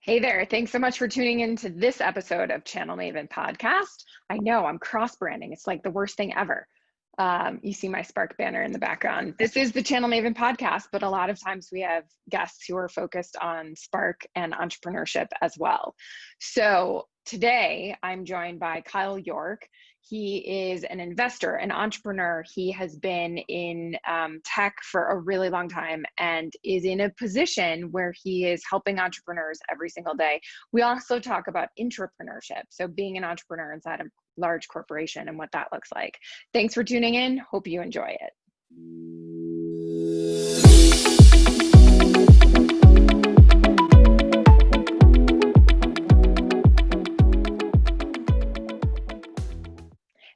Hey there. Thanks so much for tuning in to this episode of Channel Maven Podcast. I know I'm cross branding. It's like the worst thing ever. You see my Spark banner in the background. This is the Channel Maven Podcast, but a lot of times we have guests who are focused on Spark and entrepreneurship as well. So today I'm joined by Kyle York. He is an investor, an entrepreneur. He has been in tech for a really long time and is in a position where he is helping entrepreneurs every single day. We also talk about intrapreneurship, so being an entrepreneur inside a large corporation and what that looks like. Thanks for tuning in. Hope you enjoy it.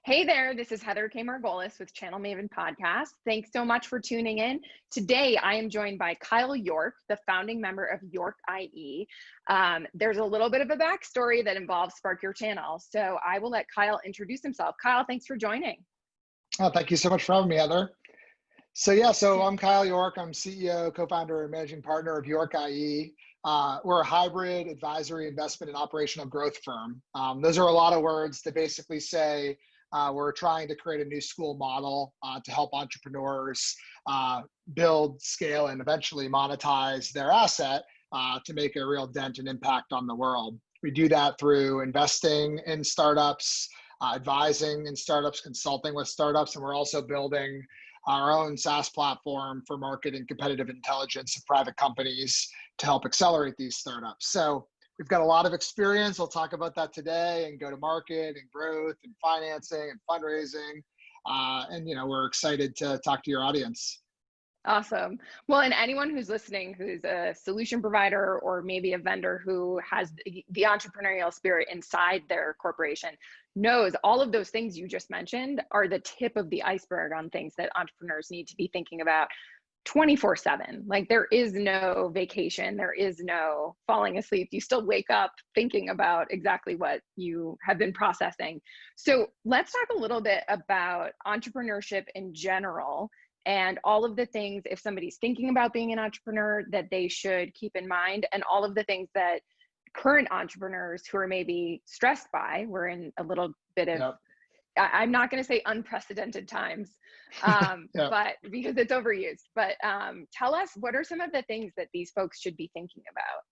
Hey there, this is Heather K. Margolis with Channel Maven Podcast. Thanks so much for tuning in. Today, I am joined by Kyle York, the founding member of York IE. There's a little bit of a backstory that involves Spark Your Channel, so I will let Kyle introduce himself. Kyle, thanks for joining. Oh, thank you so much for having me, Heather. So I'm Kyle York. I'm CEO, co-founder, and managing partner of York IE. We're a hybrid advisory, investment, and operational growth firm. Those are a lot of words to basically say we're trying to create a new school model to help entrepreneurs build, scale, and eventually monetize their asset to make a real dent and impact on the world. We do that through investing in startups, advising in startups, consulting with startups, and we're also building our own SaaS platform for market and competitive intelligence of private companies to help accelerate these startups. So we've got a lot of experience. We'll talk about that today, and go to market and growth and financing and fundraising. We're excited to talk to your audience. Awesome. Well, and anyone who's listening, who's a solution provider or maybe a vendor who has the entrepreneurial spirit inside their corporation knows all of those things you just mentioned are the tip of the iceberg on things that entrepreneurs need to be thinking about 24/7. Like, there is no vacation, there is no falling asleep. You still wake up thinking about exactly what you have been processing. So let's talk a little bit about entrepreneurship in general and all of the things, if somebody's thinking about being an entrepreneur, that they should keep in mind, and all of the things that current entrepreneurs who are maybe stressed by. We're in a little bit of, Yep. I'm not going to say unprecedented times, Yep. but because it's overused. But tell us, what are some of the things that these folks should be thinking about?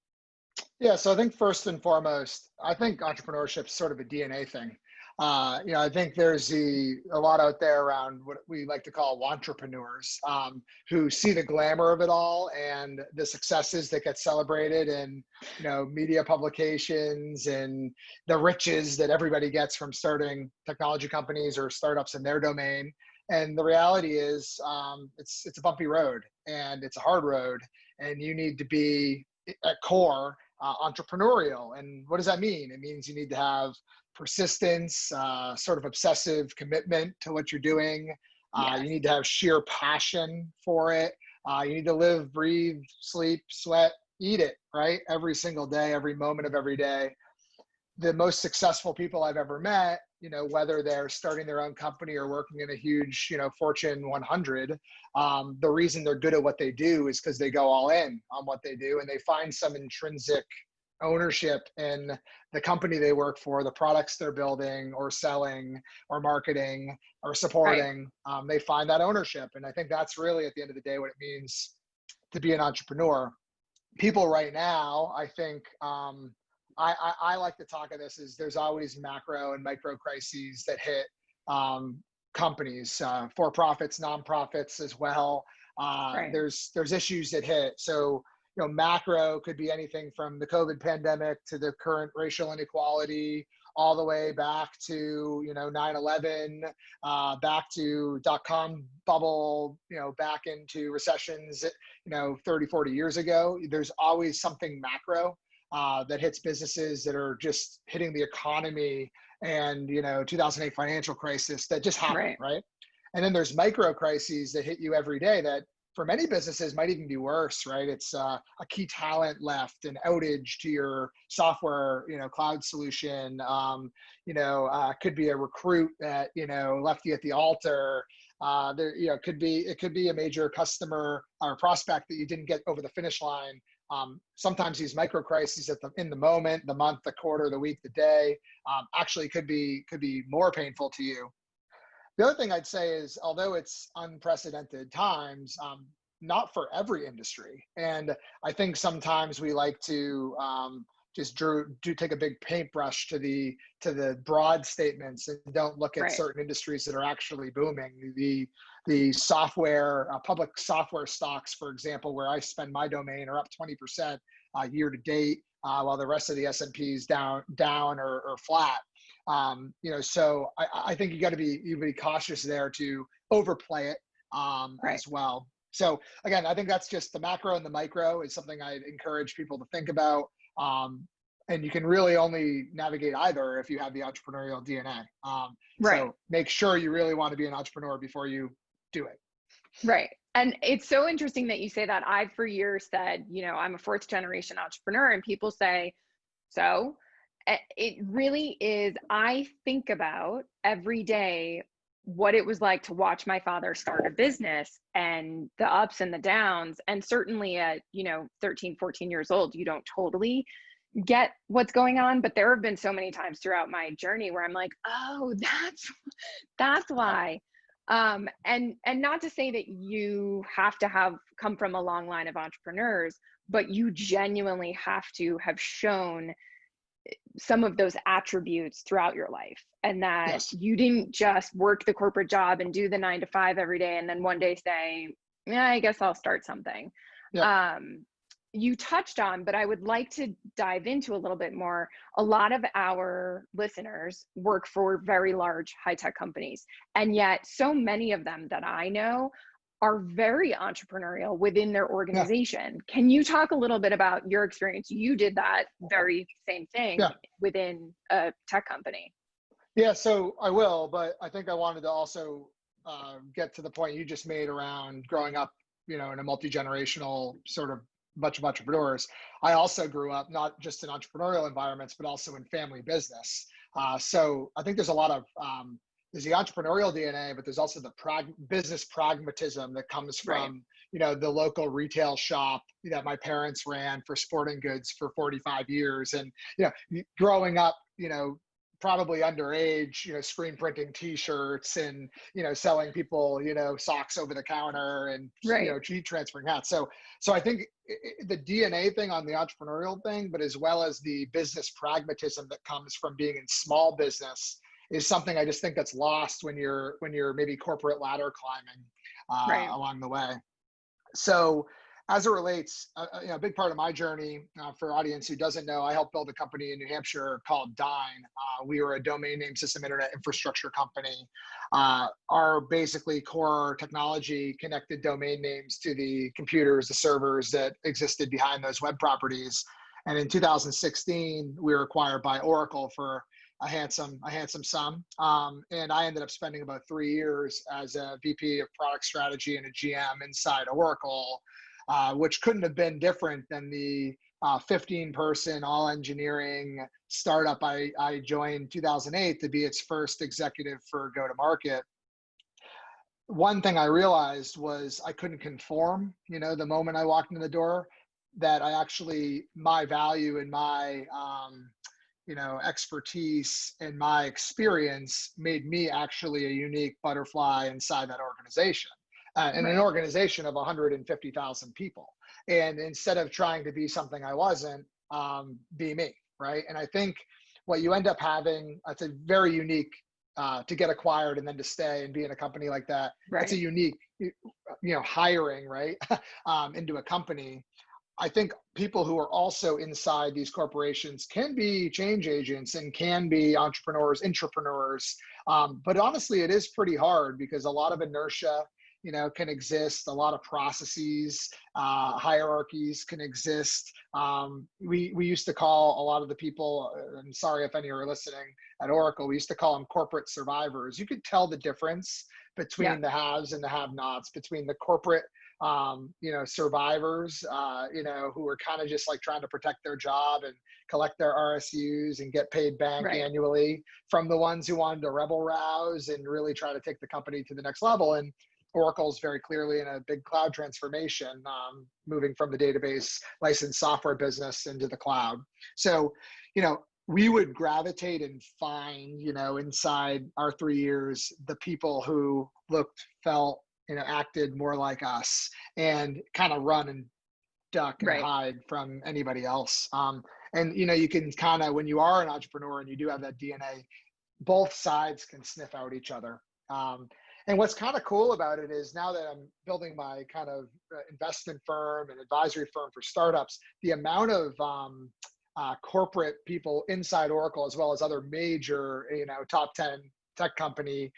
Yeah, so I think first and foremost, I think entrepreneurship is sort of a DNA thing. I think there's a lot out there around what we like to call entrepreneurs who see the glamour of it all and the successes that get celebrated in media publications and the riches that everybody gets from starting technology companies or startups in their domain. And the reality is it's a bumpy road, and it's a hard road, and you need to be at core entrepreneurial. And what does that mean? It means you need to have persistence, sort of obsessive commitment to what you're doing. Yes. You need to have sheer passion for it. You need to live, breathe, sleep, sweat, eat it, right? Every single day, every moment of every day. The most successful people I've ever met, whether they're starting their own company or working in a huge, Fortune 100, the reason they're good at what they do is because they go all in on what they do, and they find some intrinsic ownership in the company they work for, the products they're building or selling or marketing or supporting. Right. They find that ownership. And I think that's really, at the end of the day, what it means to be an entrepreneur. People right now, I think, I like to talk of this as there's always macro and micro crises that hit companies, for-profits, nonprofits as well. Right. There's issues that hit. So, macro could be anything from the COVID pandemic to the current racial inequality, all the way back to, 9/11, back to dot-com bubble, back into recessions, 30, 40 years ago. There's always something macro that hits businesses that are just hitting the economy, and 2008 financial crisis that just happened, right? And then there's micro crises that hit you every day that for many businesses might even be worse, right? It's a key talent left, an outage to your software, cloud solution. Could be a recruit that left you at the altar. It could be a major customer or prospect that you didn't get over the finish line Sometimes these micro crises in the moment, the month, the quarter, the week, the day, actually could be more painful to you. The other thing I'd say is, although it's unprecedented times, not for every industry. And I think sometimes we like to just take a big paintbrush to the broad statements and don't look at certain industries that are actually booming. The software, public software stocks, for example, where I spend my domain, are up 20% year to date, while the rest of the S&P is down or flat. So I think you got to be cautious there to overplay it as well. So again, I think that's just the macro and the micro is something I'd encourage people to think about. And you can really only navigate either if you have the entrepreneurial DNA. So make sure you really want to be an entrepreneur before you do it. Right. And it's so interesting that you say that. I've for years said, I'm a fourth generation entrepreneur, and people say, so it really is. I think about every day what it was like to watch my father start a business and the ups and the downs. And certainly at, 13, 14 years old, you don't totally get what's going on. But there have been so many times throughout my journey where I'm like, oh, that's why. And not to say that you have to come from a long line of entrepreneurs, but you genuinely have to have shown some of those attributes throughout your life, and that you didn't just work the corporate job and do the 9 to 5 every day and then one day say, yeah, I guess I'll start something. You touched on, but I would like to dive into a little bit more. A lot of our listeners work for very large high-tech companies, and yet so many of them that I know are very entrepreneurial within their organization. Can you talk a little bit about your experience? You did that very same thing within a tech company. Yeah, so I will, but I think I wanted to also get to the point you just made around growing up, in a multi-generational sort of bunch of entrepreneurs. I also grew up not just in entrepreneurial environments, but also in family business. So I think there's a lot of there's the entrepreneurial DNA, but there's also the business pragmatism that comes from, the local retail shop that my parents ran for sporting goods for 45 years. And, growing up, probably underage, screen printing T-shirts and, selling people, socks over the counter and, heat transferring hats. So I think the DNA thing on the entrepreneurial thing, but as well as the business pragmatism that comes from being in small business, is something I just think that's lost when you're maybe corporate ladder climbing along the way. So as it relates, a big part of my journey, for audience who doesn't know, I helped build a company in New Hampshire called Dyn. We were a domain name system internet infrastructure company. Our basically core technology connected domain names to the computers, the servers that existed behind those web properties. And in 2016, we were acquired by Oracle for a handsome sum. And I ended up spending about 3 years as a VP of product strategy and a GM inside Oracle, which couldn't have been different than the 15-person all engineering startup I joined 2008 to be its first executive for go-to-market. One thing I realized was I couldn't conform, the moment I walked in the door, that my value and my expertise and my experience made me actually a unique butterfly inside that organization, and an organization of 150,000 people. And instead of trying to be something I wasn't, be me, right? And I think what you end up having, it's a very unique, to get acquired and then to stay and be in a company like that. It's a unique, hiring, right? Into a company. I think people who are also inside these corporations can be change agents and can be entrepreneurs, intrapreneurs. But honestly, it is pretty hard because a lot of inertia, can exist. A lot of processes, hierarchies can exist. We used to call a lot of the people, I'm sorry if any are listening at Oracle, we used to call them corporate survivors. You could tell the difference between the haves and the have-nots, between the corporate survivors, who are kind of just like trying to protect their job and collect their RSUs and get paid bank annually, from the ones who wanted to rebel rouse and really try to take the company to the next level. And Oracle's very clearly in a big cloud transformation, moving from the database licensed software business into the cloud. So, we would gravitate and find, inside our 3 years, the people who looked, felt, acted more like us, and kind of run and duck and Right. hide from anybody else. And you can kind of, when you are an entrepreneur and you do have that DNA, both sides can sniff out each other. And what's kind of cool about it is, now that I'm building my kind of investment firm and advisory firm for startups, the amount of corporate people inside Oracle, as well as other major, top 10 tech company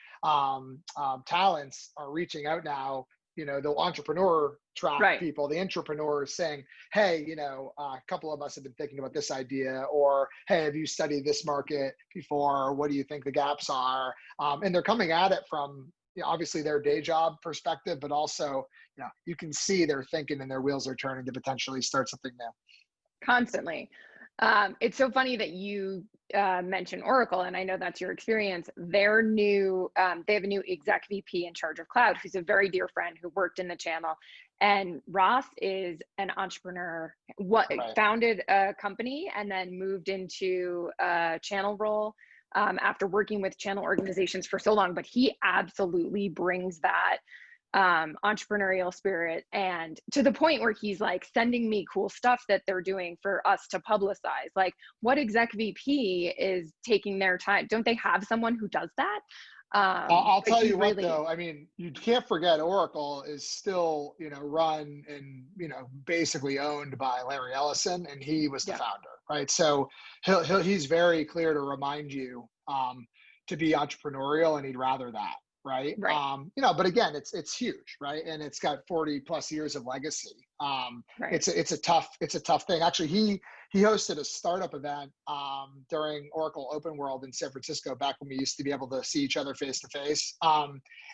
talents, are reaching out now. The entrepreneur track Right. people, the entrepreneurs, saying, hey, a couple of us have been thinking about this idea, or hey, have you studied this market before? What do you think the gaps are? And they're coming at it from obviously their day job perspective, but also, you can see they're thinking and their wheels are turning to potentially start something new. Constantly. It's so funny that you mentioned Oracle, and I know that's your experience. They're new. They have a new exec VP in charge of cloud, who's a very dear friend who worked in the channel. And Ross is an entrepreneur. Right. Founded a company and then moved into a channel role after working with channel organizations for so long. But he absolutely brings that entrepreneurial spirit, and to the point where he's like sending me cool stuff that they're doing for us to publicize. Like, what exec VP is taking their time? Don't they have someone who does that? I'll tell you what, really, though. I mean, you can't forget Oracle is still, run and, basically owned by Larry Ellison, and he was the founder, right? So he's very clear to remind you to be entrepreneurial, and he'd rather that. Right. Right. But again, it's huge, right? And it's got 40 plus years of legacy. Right. It's a tough thing. Actually, he hosted a startup event during Oracle Open World in San Francisco, back when we used to be able to see each other face to face.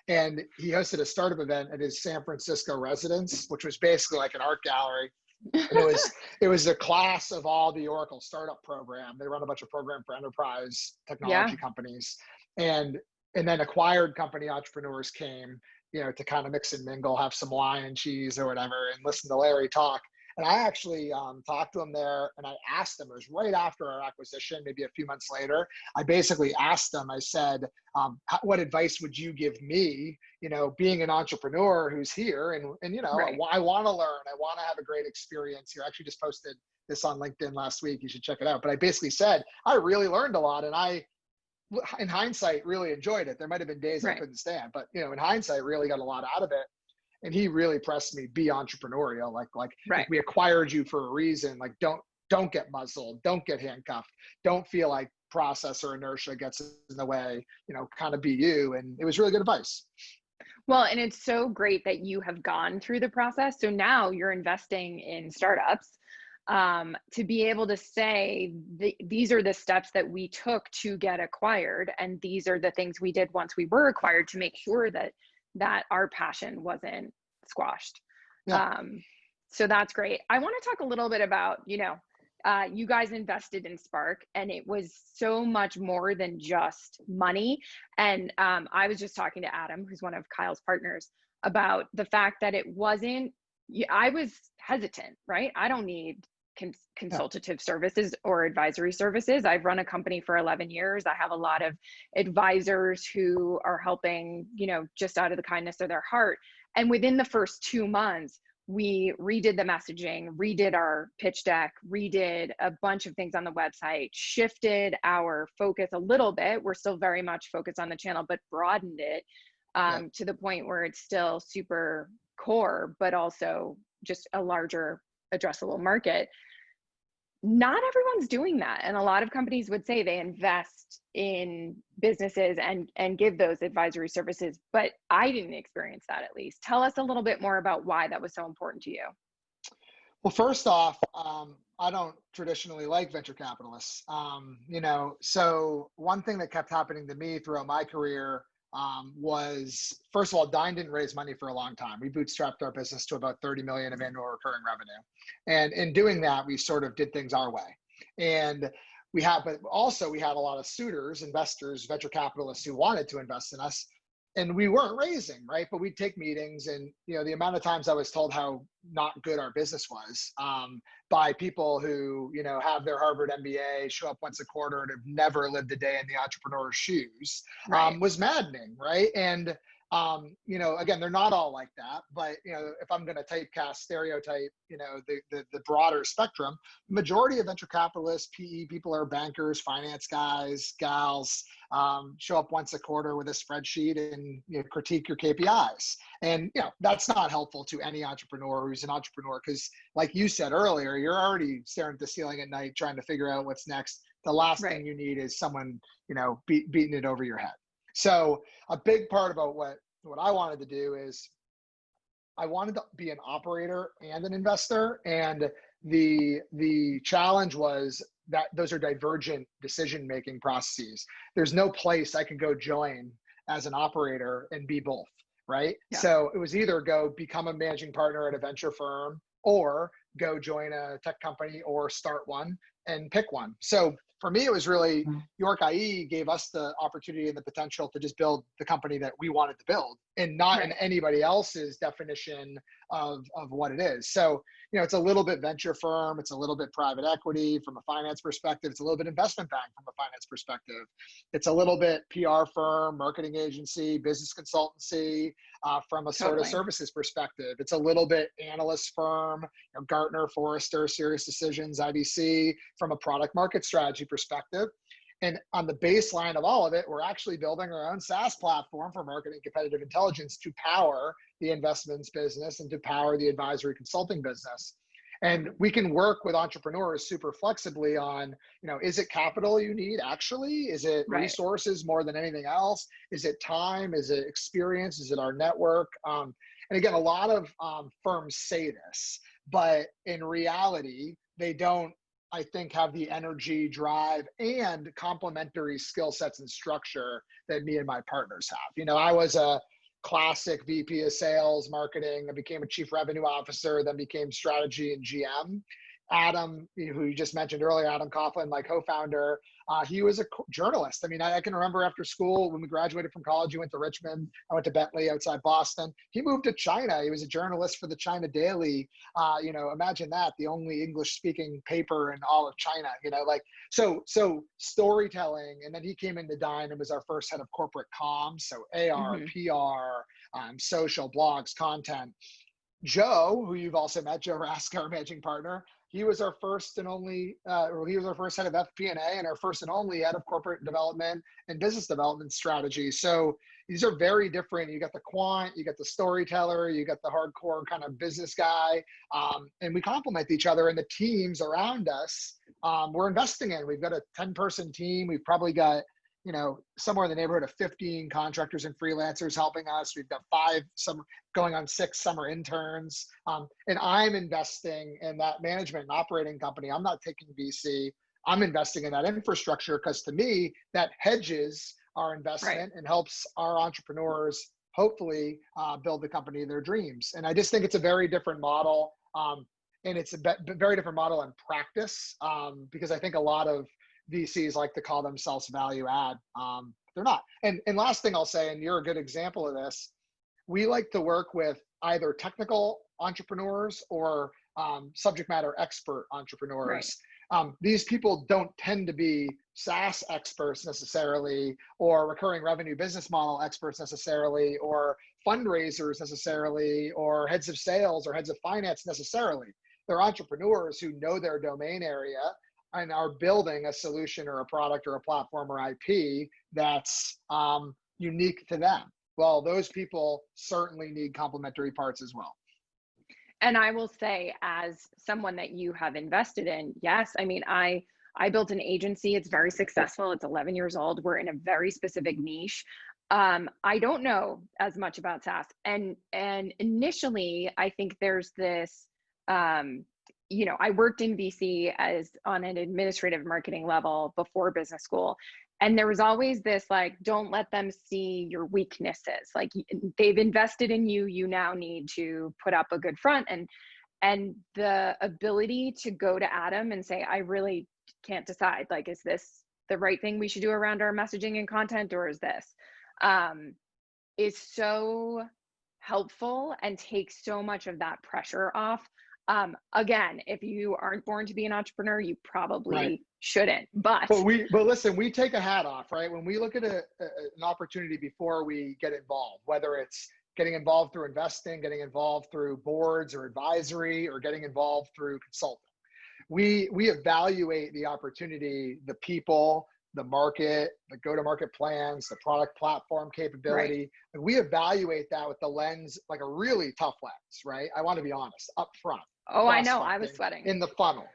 And he hosted a startup event at his San Francisco residence, which was basically like an art gallery. And it was a class of all the Oracle startup program. They run a bunch of program for enterprise technology companies. And then acquired company entrepreneurs came, to kind of mix and mingle, have some wine and cheese or whatever, and listen to Larry talk. And I actually talked to him there, and I asked him, it was right after our acquisition, maybe a few months later. I basically asked him, I said, what advice would you give me, being an entrepreneur who's here, and Right. I want to learn, I want to have a great experience here. I actually just posted this on LinkedIn last week. You should check it out. But I basically said, I really learned a lot, and I, in hindsight, really enjoyed it. There might have been days I couldn't stand, but in hindsight, really got a lot out of it. And he really pressed me, be entrepreneurial. Like Right. we acquired you for a reason. Like, don't get muzzled, don't get handcuffed, don't feel like process or inertia gets in the way. Kind of be you. And it was really good advice. Well, and it's so great that you have gone through the process. So now you're investing in startups. To be able to say, these are the steps that we took to get acquired, and these are the things we did once we were acquired to make sure that our passion wasn't squashed. Yeah. So that's great. I want to talk a little bit about, you guys invested in Spark, and it was so much more than just money. And I was just talking to Adam, who's one of Kyle's partners, about the fact that it wasn't, I was hesitant, right? I don't need consultative services or advisory services. I've run a company for 11 years. I have a lot of advisors who are helping, just out of the kindness of their heart. And within the first 2 months, we redid the messaging, redid our pitch deck, redid a bunch of things on the website, shifted our focus a little bit. We're still very much focused on the channel, but broadened it to the point where it's still super core, but also just a larger addressable market. Not everyone's doing that. And a lot of companies would say they invest in businesses and give those advisory services, but I didn't experience that, at least. Tell us a little bit more about why that was so important to you. Well, first off, I don't traditionally like venture capitalists. So one thing that kept happening to me throughout my career was, first of all, Dine didn't raise money for a long time. We bootstrapped our business to about 30 million of annual recurring revenue. And in doing that, we sort of did things our way. And but also we had a lot of suitors, investors, venture capitalists who wanted to invest in us, and we weren't raising, right? But we'd take meetings, and the amount of times I was told how not good our business was by people who have their Harvard MBA, show up once a quarter, and have never lived a day in the entrepreneur's shoes, Right. was maddening, right? And again, they're not all like that, but if I'm going to typecast, stereotype, the broader spectrum, the majority of venture capitalists, PE people are bankers, finance guys, gals, show up once a quarter with a spreadsheet and critique your KPIs. And that's not helpful to any entrepreneur who's an entrepreneur, because like you said earlier, you're already staring at the ceiling at night trying to figure out what's next. The last thing you need is someone beating it over your head. So a big part about what I wanted to do is I wanted to be an operator and an investor. And the challenge was that those are divergent decision-making processes. There's no place I can go join as an operator and be both, right? Yeah. So it was either go become a managing partner at a venture firm, or go join a tech company, or start one and pick one. So for me, it was really York IE gave us the opportunity and the potential to just build the company that we wanted to build, and not in anybody else's definition of what it is. So, it's a little bit venture firm, it's a little bit private equity from a finance perspective, it's a little bit investment bank from a finance perspective, it's a little bit PR firm, marketing agency, business consultancy from a sort of services perspective. It's a little bit analyst firm, Gartner, Forrester, Serious Decisions, IBC, from a product market strategy perspective. And on the baseline of all of it, we're actually building our own SaaS platform for marketing competitive intelligence to power the investments business and to power the advisory consulting business. And we can work with entrepreneurs super flexibly on, is it capital you need actually? Is it resources more than anything else? Is it time? Is it experience? Is it our network? And again, a lot of firms say this, but in reality, they don't, I think, have the energy, drive, and complementary skill sets and structure that me and my partners have. I was a classic VP of sales, marketing. I became a chief revenue officer, then became strategy and GM. Adam, who you just mentioned earlier, Adam Coughlin, my co-founder, he was a journalist. I mean, I can remember after school when we graduated from college, he went to Richmond. I went to Bentley outside Boston. He moved to China. He was a journalist for the China Daily. Imagine that, the only English-speaking paper in all of China. So storytelling. And then he came into Dine and was our first head of corporate comms. So AR, PR, social, blogs, content. Joe, who you've also met, Joe Rask, our managing partner, he was our first and only, he was our first head of FP&A and our first and only head of corporate development and business development strategy. So these are very different. You got the quant, you got the storyteller, you got the hardcore kind of business guy, and we complement each other. And the teams around us, we're investing in. We've got a 10-person team. We've probably got somewhere in the neighborhood of 15 contractors and freelancers helping us. We've got 5, some going on 6 summer interns. And I'm investing in that management and operating company. I'm not taking VC. I'm investing in that infrastructure because to me, that hedges our investment and helps our entrepreneurs hopefully build the company of their dreams. And I just think it's a very different model. And it's a very different model in practice because I think a lot of VCs like to call themselves value add. They're not. And last thing I'll say, and you're a good example of this, we like to work with either technical entrepreneurs or subject matter expert entrepreneurs. These people don't tend to be SaaS experts necessarily, or recurring revenue business model experts necessarily, or fundraisers necessarily, or heads of sales or heads of finance necessarily. They're entrepreneurs who know their domain area and are building a solution or a product or a platform or IP that's unique to them. Well, those people certainly need complementary parts as well. And I will say, as someone that you have invested in, yes, I mean, I built an agency. It's very successful. It's 11 years old. We're in a very specific niche. I don't know as much about SaaS. And initially, I think there's this, I worked in VC as on an administrative marketing level before business school. And there was always this, like, don't let them see your weaknesses. Like, they've invested in you, you now need to put up a good front. And the ability to go to Adam and say, I really can't decide, like, is this the right thing we should do around our messaging and content, or is this? is so helpful and takes so much of that pressure off. Again, if you aren't born to be an entrepreneur, you Right. probably shouldn't. But But listen, we take a hat off, right? When we look at an opportunity before we get involved, whether it's getting involved through investing, getting involved through boards or advisory, or getting involved through consulting, we evaluate the opportunity, the people, the market, the go-to-market plans, the product platform right. capability. And we evaluate that with the lens, like a really tough lens, right? I want to be honest, up front, Oh, I know. I was prospecting sweating. in the funnel.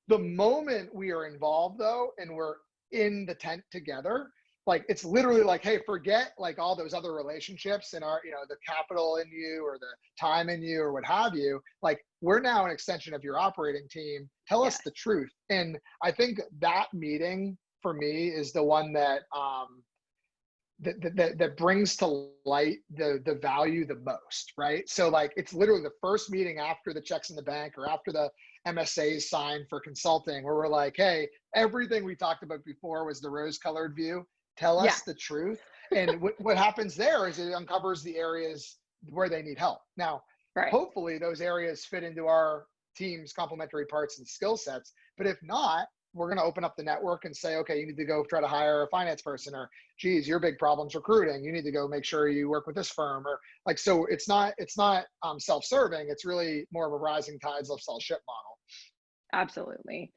The moment we are involved though, and we're in the tent together, like it's literally like, hey, forget like all those other relationships and our, the capital in you or the time in you or what have you. Like we're now an extension of your operating team. Tell us Yes. the truth. And I think that meeting for me is the one that that brings to light the value the most, right? So like it's literally the first meeting after the checks in the bank or after the MSAs signed for consulting, where we're like, hey, everything we talked about before was the rose-colored view. Tell Yeah. us the truth. And what happens there is it uncovers the areas where they need help. Now, Right. hopefully those areas fit into our team's complementary parts and skill sets. But if not, we're going to open up the network and say, okay, you need to go try to hire a finance person, or geez, your big problem's recruiting. You need to go make sure you work with this firm, or like, so it's not self-serving. It's really more of a rising tides lifts all ship model. Absolutely.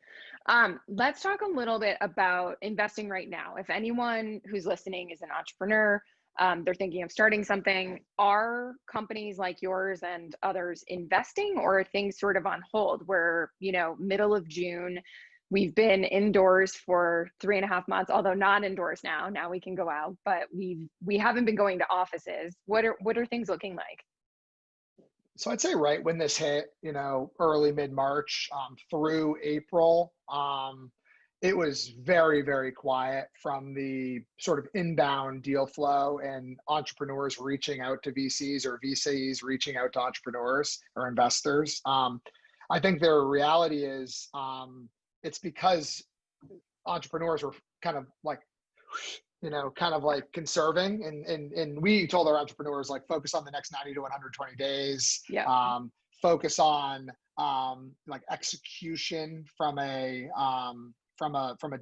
Let's talk a little bit about investing right now. If anyone who's listening is an entrepreneur, they're thinking of starting something, are companies like yours and others investing, or are things sort of on hold where, middle of June, we've been indoors for 3.5 months, although not indoors now. Now we can go out, but we haven't been going to offices. What are things looking like? So I'd say right when this hit, early mid-March through April, it was very, very quiet from the sort of inbound deal flow and entrepreneurs reaching out to VCs or VCs reaching out to entrepreneurs or investors. I think their reality is it's because entrepreneurs were kind of like, kind of like conserving, and we told our entrepreneurs like focus on the next 90 to 120 days, Yeah. focus on like execution from a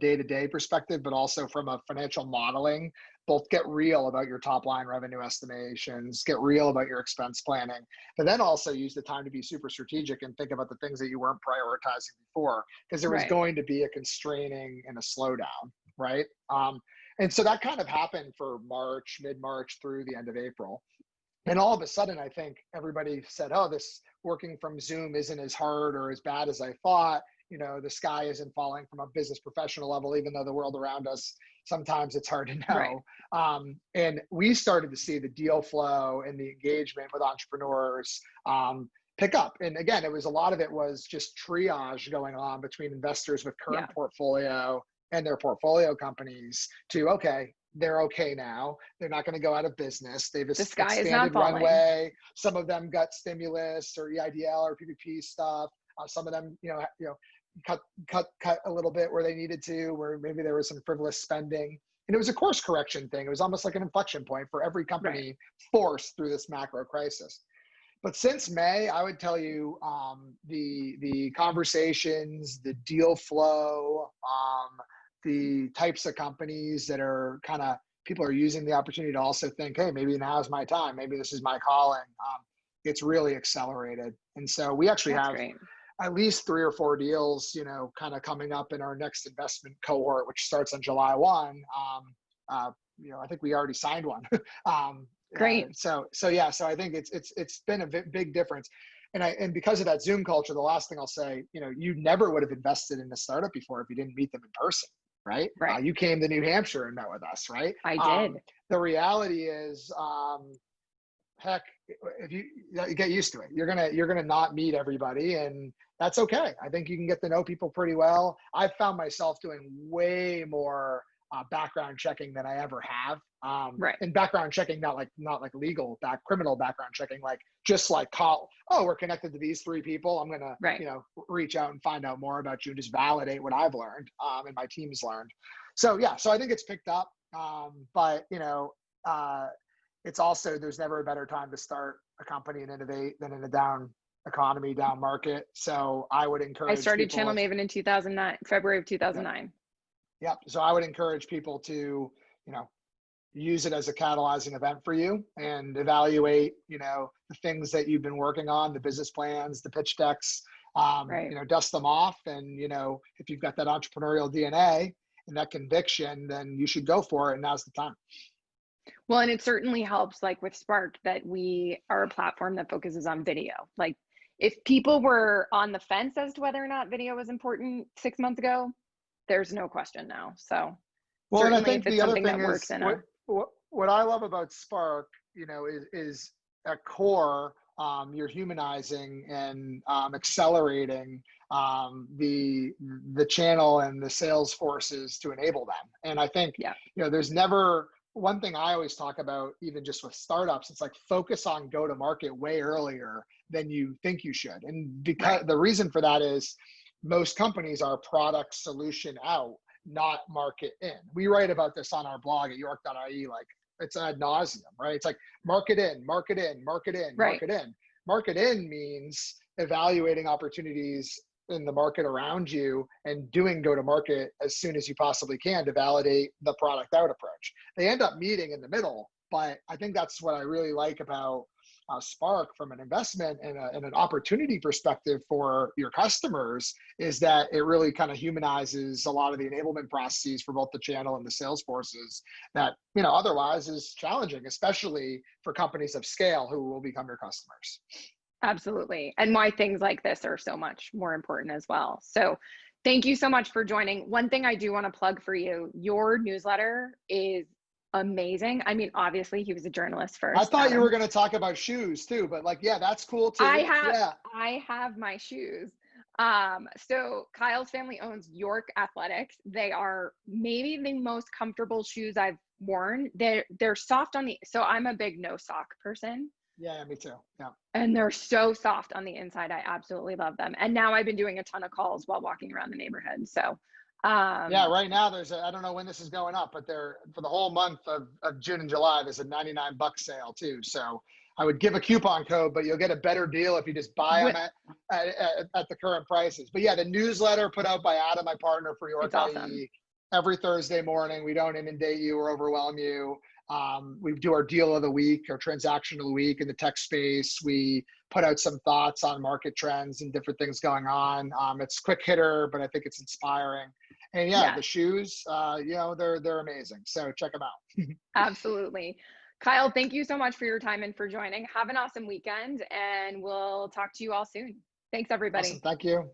day-to-day perspective, but also from a financial modeling. Both get real about your top line revenue estimations, get real about your expense planning, but then also use the time to be super strategic and think about the things that you weren't prioritizing before, because there was Right. going to be a constraining and a slowdown, right? And so that kind of happened for March, mid-March through the end of April. And all of a sudden, I think everybody said, oh, this working from Zoom isn't as hard or as bad as I thought. The sky isn't falling from a business professional level, even though the world around us, sometimes it's hard to Right. know. And we started to see the deal flow and the engagement with entrepreneurs pick up. And again, a lot of it was just triage going on between investors with current Yeah. portfolio and their portfolio companies to, okay, they're okay now. They're not going to go out of business. They've The sky is not expanded falling. runway. Some of them got stimulus or EIDL or PPP stuff. Some of them, cut a little bit where they needed to, where maybe there was some frivolous spending. And it was a course correction thing. It was almost like an inflection point for every Right. company forced through this macro crisis. But since May, I would tell you the conversations, the deal flow, the types of companies that are kind of, people are using the opportunity to also think, hey, maybe now's my time. Maybe this is my calling. It's really accelerated. And so we actually That's have great. at least 3 or 4 deals, kind of coming up in our next investment cohort, which starts on July 1. I think we already signed one. Great. So I think it's been a big difference. And because of that Zoom culture, the last thing I'll say, you never would have invested in a startup before if you didn't meet them in person, right? Right. You came to New Hampshire and met with us, right? I did. The reality is, heck, if you get used to it, you're gonna not meet everybody, and that's okay. I think you can get to know people pretty well. I've found myself doing way more background checking than I ever have. Right. And background checking, not like legal criminal background checking, like just like call, oh, we're connected to these 3 people. I'm gonna, Right. reach out and find out more about you, just validate what I've learned and my team's learned. So I think it's picked up. But it's also, there's never a better time to start a company and innovate than in a down economy, down market. So I would I encourage started people. Channel Maven in 2009, February of Yep. 2009. Yep. So I would encourage people to, use it as a catalyzing event for you and evaluate, the things that you've been working on, the business plans, the pitch decks, Right. dust them off. And, if you've got that entrepreneurial DNA and that conviction, then you should go for it. And now's the time. Well, and it certainly helps, like with Spark, that we are a platform that focuses on video. Like if people were on the fence as to whether or not video was important 6 months ago, there's no question now. So Well, and I certainly think if it's the other something thing that works is in a, what I love about Spark, is at core, you're humanizing and accelerating the channel and the sales forces to enable them. And I think, yeah, there's never one thing I always talk about, even just with startups, it's like focus on go to market way earlier than you think you should. And because the reason for that is most companies are product solution out, not market in. We write about this on our blog at york.ie, like it's ad nauseum, right? It's like market in, market in, market in, right. market in. Market in means evaluating opportunities in the market around you and doing go to market as soon as you possibly can to validate the product out approach. They end up meeting in the middle, but I think that's what I really like about Spark from an investment and an opportunity perspective for your customers, is that it really kind of humanizes a lot of the enablement processes for both the channel and the sales forces that, otherwise is challenging, especially for companies of scale who will become your customers. Absolutely. And why things like this are so much more important as well. So thank you so much for joining. One thing I do want to plug for you, your newsletter is amazing. I mean, obviously he was a journalist first. I thought Adam. You were going to talk about shoes too, but that's cool too. I have my shoes. So Kyle's family owns York Athletics. They are maybe the most comfortable shoes I've worn. They're soft on the, so I'm a big no sock person. Yeah, me too. Yeah. And they're so soft on the inside. I absolutely love them. And now I've been doing a ton of calls while walking around the neighborhood. So right now I don't know when this is going up, but they're for the whole month of June and July, there's a $99 sale too. So I would give a coupon code, but you'll get a better deal if you just buy them at the current prices. But the newsletter put out by Adam, my partner for York IE, every Thursday morning. We don't inundate you or overwhelm you. We do our deal of the week, our transaction of the week in the tech space. We put out some thoughts on market trends and different things going on. It's quick hitter, but I think it's inspiring. And the shoes, they're amazing. So check them out. Absolutely. Kyle, thank you so much for your time and for joining. Have an awesome weekend, and we'll talk to you all soon. Thanks, everybody. Awesome. Thank you.